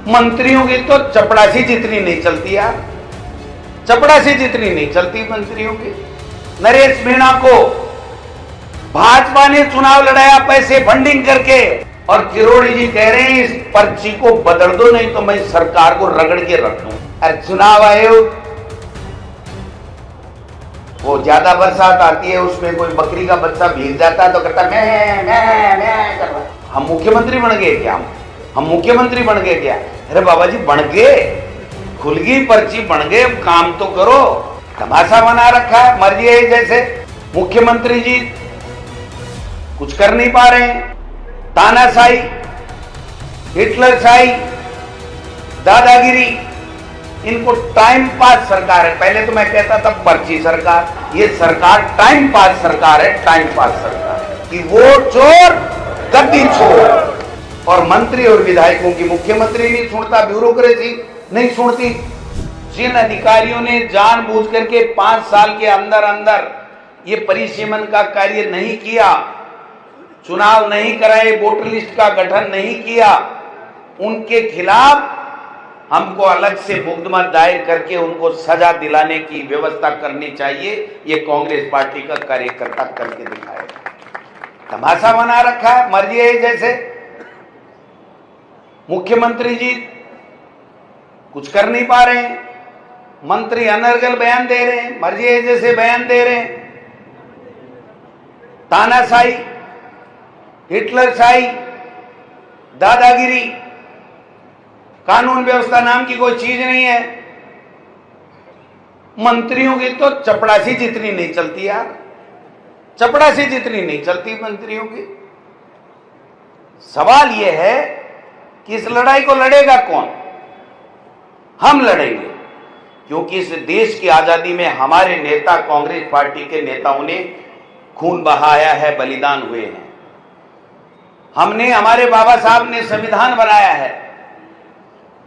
मंत्रियों की तो चपड़ासी जितनी नहीं चलती यार, चपड़ासी जितनी नहीं चलती मंत्रियों की। नरेश मीणा को भाजपा ने चुनाव लड़ाया पैसे फंडिंग करके, और किरोड़ी जी कह रहे हैं इस पर्ची को बदल दो नहीं तो मैं सरकार को रगड़ के रख दूं। अरे चुनाव आयोग, वो ज्यादा बरसात आती है उसमें कोई बकरी का बच्चा भीग जाता है तो कहता मैं कर रहा। हम मुख्यमंत्री बन गए क्या? हम मुख्यमंत्री बन गए क्या? अरे बाबा जी बन गए, खुल गई पर्ची, बन गए, काम तो करो। तमाशा बना रखा है, मर्जी है जैसे। मुख्यमंत्री जी कुछ कर नहीं पा रहे हैं, तानाशाही, हिटलरशाही, दादागिरी, इनको टाइम पास सरकार है। पहले तो मैं कहता था पर्ची सरकार, ये सरकार टाइम पास सरकार है, टाइम पास सरकार कि वोट चोर गद्दी चोर। और मंत्री और विधायकों की मुख्यमंत्री नहीं सुनता, ब्यूरोक्रेसी नहीं सुनती। जिन अधिकारियों ने जानबूझ करके 5 साल के अंदर अंदर ये परिसीमन का कार्य नहीं किया, चुनाव नहीं कराए, वोटर लिस्ट का गठन नहीं किया, उनके खिलाफ हमको अलग से मुकदमा दायर करके उनको सजा दिलाने की व्यवस्था करनी चाहिए। ये कांग्रेस पार्टी का कार्यकर्ता करके दिखाएगा। तमाशा बना रखा है, मर्जी है जैसे। मुख्यमंत्री जी कुछ कर नहीं पा रहे हैं, मंत्री अनर्गल बयान दे रहे हैं, मर्जी है जैसे बयान दे रहे हैं। तानाशाही, हिटलरशाही, दादागिरी, कानून व्यवस्था नाम की कोई चीज नहीं है। मंत्रियों की तो चपड़ासी जितनी नहीं चलती यार, चपड़ासी जितनी नहीं चलती मंत्रियों की। सवाल यह है कि इस लड़ाई को लड़ेगा कौन? हम लड़ेंगे, क्योंकि इस देश की आजादी में हमारे नेता, कांग्रेस पार्टी के नेताओं ने खून बहाया है, बलिदान हुए हैं। हमने, हमारे बाबा साहब ने संविधान बनाया है,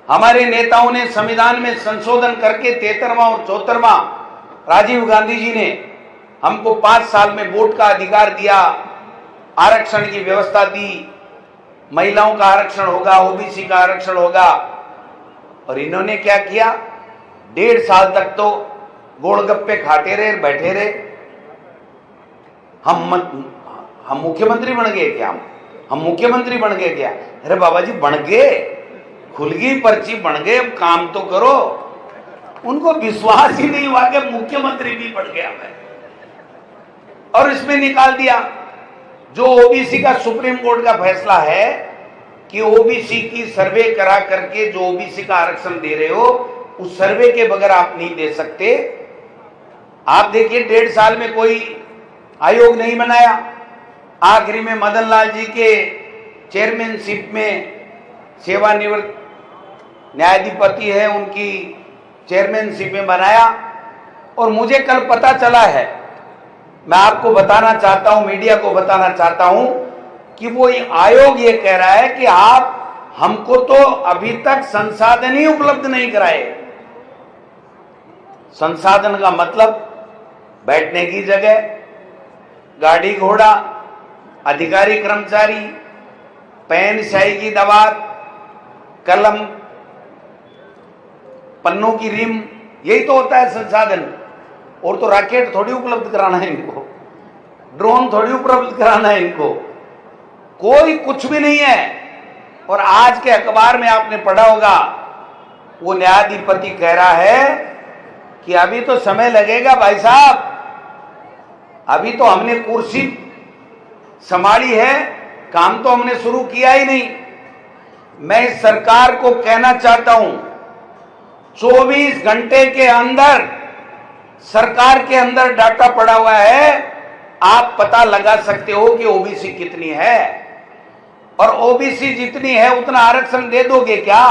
हमारे नेताओं ने संविधान में संशोधन करके 73वां और 74वां, राजीव गांधी जी ने हमको 5 साल में वोट का अधिकार दिया, आरक्षण की व्यवस्था दी, महिलाओं का आरक्षण होगा, ओबीसी का आरक्षण होगा। और इन्होंने क्या किया? 1.5 साल तक तो गोलगप्पे खाते रहे, बैठे रहे। हम मुख्यमंत्री बन गए क्या? हम मुख्यमंत्री बन गए क्या? अरे बाबा जी बन गए, खुल गई पर्ची, बन गए, काम तो करो। उनको विश्वास ही नहीं हुआ कि मुख्यमंत्री भी बन गया मैं, और इसमें निकाल दिया जो ओबीसी का सुप्रीम कोर्ट का फैसला है कि ओबीसी की सर्वे करा करके जो ओबीसी का आरक्षण दे रहे हो, उस सर्वे के बगैर आप नहीं दे सकते। आप देखिए 1.5 साल में कोई आयोग नहीं बनाया, आखिरी में मदन लाल जी के चेयरमैनशिप में सेवानिवृत्त न्यायाधिपति है, उनकी चेयरमैनशिप में बनाया। और मुझे कल पता चला है, मैं आपको बताना चाहता हूं, मीडिया को बताना चाहता हूं कि वो आयोग ये कह रहा है कि आप हमको तो अभी तक संसाधन ही उपलब्ध नहीं कराए। संसाधन का मतलब बैठने की जगह, गाड़ी घोड़ा, अधिकारी कर्मचारी, पेन स्याही की दवात, कलम, पन्नों की रिम, यही तो होता है संसाधन। और तो रॉकेट थोड़ी उपलब्ध कराना है इनको, ड्रोन थोड़ी उपलब्ध कराना है इनको, कोई कुछ भी नहीं है। और आज के अखबार में आपने पढ़ा होगा, वो न्यायाधिपति कह रहा है कि अभी तो समय लगेगा भाई साहब, अभी तो हमने कुर्सी संभाली है, काम तो हमने शुरू किया ही नहीं। मैं इस सरकार को कहना चाहता हूं, 24 घंटे के अंदर सरकार के अंदर डाटा पड़ा हुआ है, आप पता लगा सकते हो कि ओबीसी कितनी है, और ओबीसी जितनी है उतना आरक्षण दे दोगे क्या?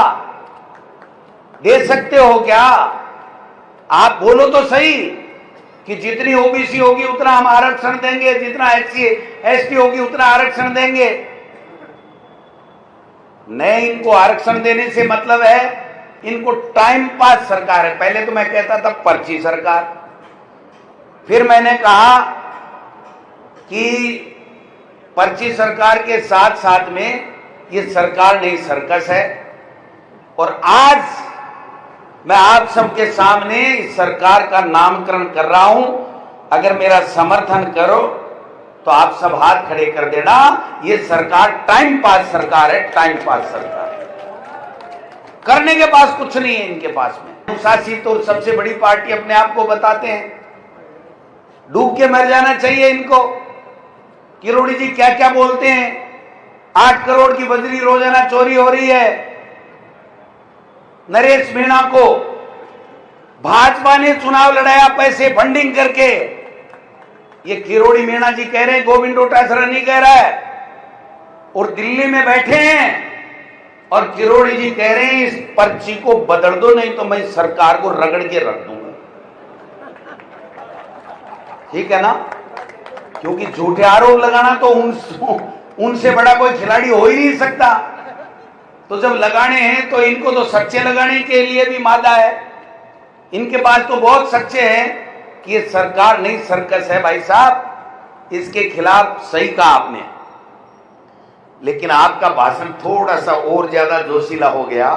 दे सकते हो क्या? आप बोलो तो सही कि जितनी ओबीसी होगी उतना हम आरक्षण देंगे, जितना एससी एसटी होगी उतना आरक्षण देंगे। नहीं, इनको आरक्षण देने से मतलब है इनको टाइम पास सरकार है। पहले तो मैं कहता था पर्ची सरकार, फिर मैंने कहा कि पर्ची सरकार के साथ साथ में ये सरकार नहीं सर्कस है। और आज मैं आप सबके सामने इस सरकार का नामकरण कर रहा हूं। अगर मेरा समर्थन करो तो आप सब हाथ खड़े कर देना। ये सरकार टाइम पास सरकार है, टाइम पास सरकार है। करने के पास कुछ नहीं है इनके पास में। अनुशासित तो सबसे बड़ी पार्टी अपने आप को बताते हैं। डूब के मर जाना चाहिए इनको। किरोड़ी जी क्या क्या बोलते हैं। 8 करोड़ की बजरी रोजाना चोरी हो रही है। नरेश मीणा को भाजपा ने चुनाव लड़ाया पैसे फंडिंग करके। ये किरोड़ी मीणा जी कह रहे हैं, गोविंद डोटासरा नहीं कह रहा है। और दिल्ली में बैठे हैं और किरोड़ी जी कह रहे हैं इस पर्ची को बदल दो, नहीं तो मैं सरकार को रगड़ के रख दूंगा। ठीक है ना, क्योंकि झूठे आरोप लगाना तो उनसे बड़ा कोई खिलाड़ी हो ही नहीं सकता। तो जब लगाने हैं तो इनको तो सच्चे लगाने के लिए भी मादा है। इनके पास तो बहुत सच्चे हैं कि ये सरकार नहीं सर्कस है भाई साहब। इसके खिलाफ सही कहा आपने, लेकिन आपका भाषण थोड़ा सा और ज्यादा जोशीला हो गया।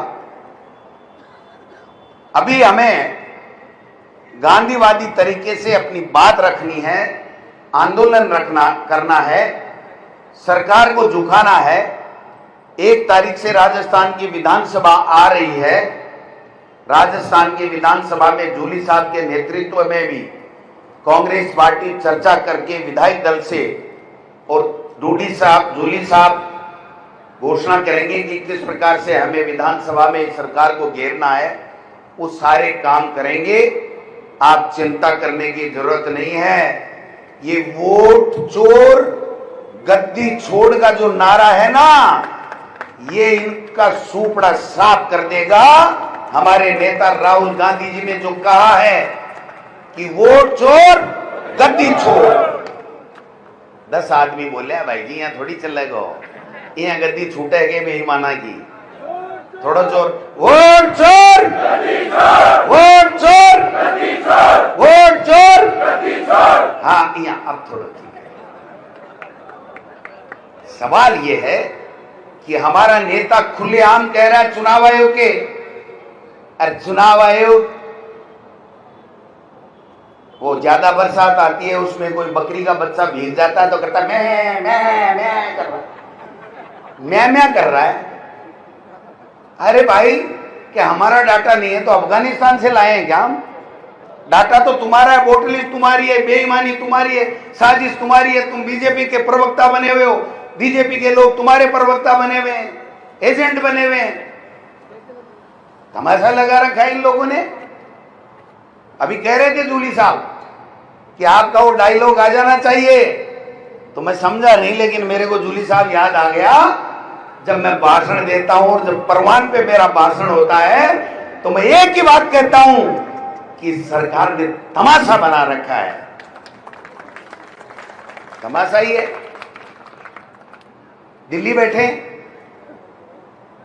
अभी हमें गांधीवादी तरीके से अपनी बात रखनी है, आंदोलन करना है, सरकार को झुकाना है। 1 तारीख से राजस्थान की विधानसभा आ रही है। राजस्थान की विधानसभा में जूली साहब के नेतृत्व में भी कांग्रेस पार्टी चर्चा करके विधायक दल से और जूली साहब घोषणा करेंगे कि किस प्रकार से हमें विधानसभा में सरकार को घेरना है। वो सारे काम करेंगे, आप चिंता करने की जरूरत नहीं है। ये वोट चोर गद्दी छोड़ का जो नारा है ना, ये इनका सूपड़ा साफ कर देगा। हमारे नेता राहुल गांधी जी ने जो कहा है कि वोट चोर गद्दी छोड़। 10 आदमी बोले भाई जी यहाँ थोड़ी चलेगा, यहाँ गद्दी छूटेगे बेईमाना की। थोड़ा चोर वोट चोर, वोट चोर, वोट चोर। हाँ यहाँ अब थोड़ा ठीक है। सवाल ये है कि हमारा नेता खुलेआम कह रहा है चुनाव आयोग के, अरे चुनाव आयोग वो ज्यादा बरसात आती है उसमें कोई बकरी का बच्चा भीग जाता है तो कहता है मैं कर रहा है, मैं कर रहा है। अरे भाई क्या हमारा डाटा नहीं है तो अफगानिस्तान से लाए हैं क्या हम? डाटा तो तुम्हारा है, वोटर लिस्ट तुम्हारी है, बेईमानी तुम्हारी है, साजिश तुम्हारी है। तुम बीजेपी के प्रवक्ता बने हुए हो, बीजेपी के लोग तुम्हारे प्रवक्ता बने हुए हैं, एजेंट बने हुए हैं। तमाशा लगा रखा है इन लोगों ने। अभी कह रहे थे जूली साहब कि आपका वो डायलॉग आ जाना चाहिए, तो मैं समझा नहीं, लेकिन मेरे को जूली साहब याद आ गया। जब मैं भाषण देता हूं और जब परवान पे मेरा भाषण होता है तो मैं एक ही बात कहता हूं कि सरकार ने तमाशा बना रखा है। तमाशा ही है। दिल्ली बैठे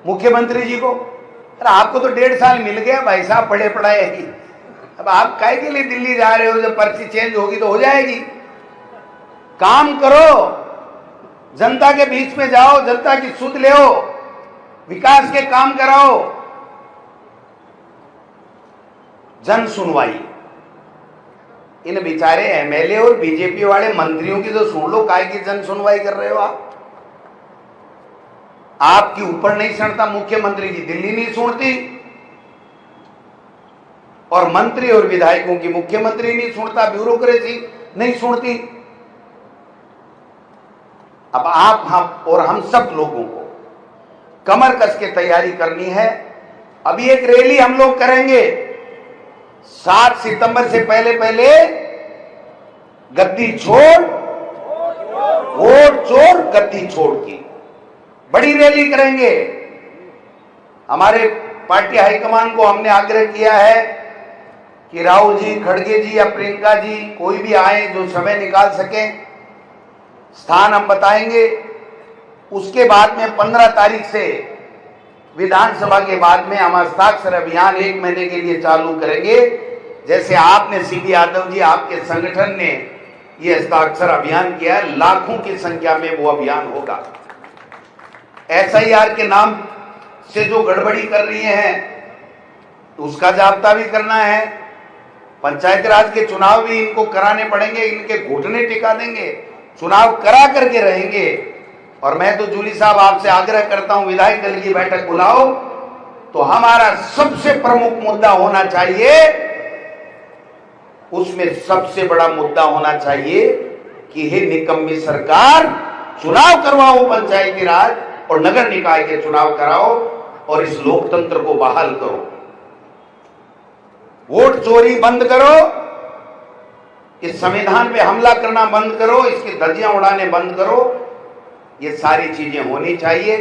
मुख्यमंत्री जी को, अरे आपको तो 1.5 साल मिल गया भाई साहब पढ़े पढ़ाए ही। अब आप काहे के लिए दिल्ली जा रहे हो? जब पर्ची चेंज होगी तो हो जाएगी। काम करो, जनता के बीच में जाओ, जनता की सुध ले, विकास के काम कराओ। जन सुनवाई इन बेचारे एमएलए और बीजेपी वाले मंत्रियों की तो सुन लो, काहे की जन सुनवाई कर रहे हो आप? आपके ऊपर नहीं सुनता मुख्यमंत्री की दिल्ली नहीं सुनती, और मंत्री और विधायकों की मुख्यमंत्री नहीं सुनता, ब्यूरोक्रेसी नहीं सुनती। अब आप हम और हम सब लोगों को कमर कस के तैयारी करनी है। अभी एक रैली हम लोग करेंगे 7 सितंबर से पहले गद्दी छोड़, वोट चोर गद्दी छोड़ की बड़ी रैली करेंगे। हमारे पार्टी हाईकमान को हमने आग्रह किया है कि राहुल जी, खड़गे जी या प्रियंका जी कोई भी आए जो समय निकाल सके, स्थान हम बताएंगे। उसके बाद में 15 तारीख से विधानसभा के बाद में हम हस्ताक्षर अभियान 1 महीने के लिए चालू करेंगे। जैसे आपने सीबी यादव जी, आपके संगठन ने ये हस्ताक्षर अभियान किया है, लाखों की संख्या में वो अभियान होगा। एसआईआर के नाम से जो गड़बड़ी कर रही हैं उसका जाब्ता भी करना है। पंचायती राज के चुनाव भी इनको कराने पड़ेंगे, इनके घुटने टिका देंगे, चुनाव करा करके रहेंगे। और मैं तो जूली साहब आपसे आग्रह करता हूं, विधायक दल की बैठक बुलाओ, तो हमारा सबसे प्रमुख मुद्दा होना चाहिए, उसमें सबसे बड़ा मुद्दा होना चाहिए कि हे निकम्मी सरकार, चुनाव करवाओ, पंचायती राज और नगर निकाय के चुनाव कराओ और इस लोकतंत्र को बहाल करो। वोट चोरी बंद करो, इस संविधान पे हमला करना बंद करो, इसकी धज्जियां उड़ाने बंद करो। ये सारी चीजें होनी चाहिए।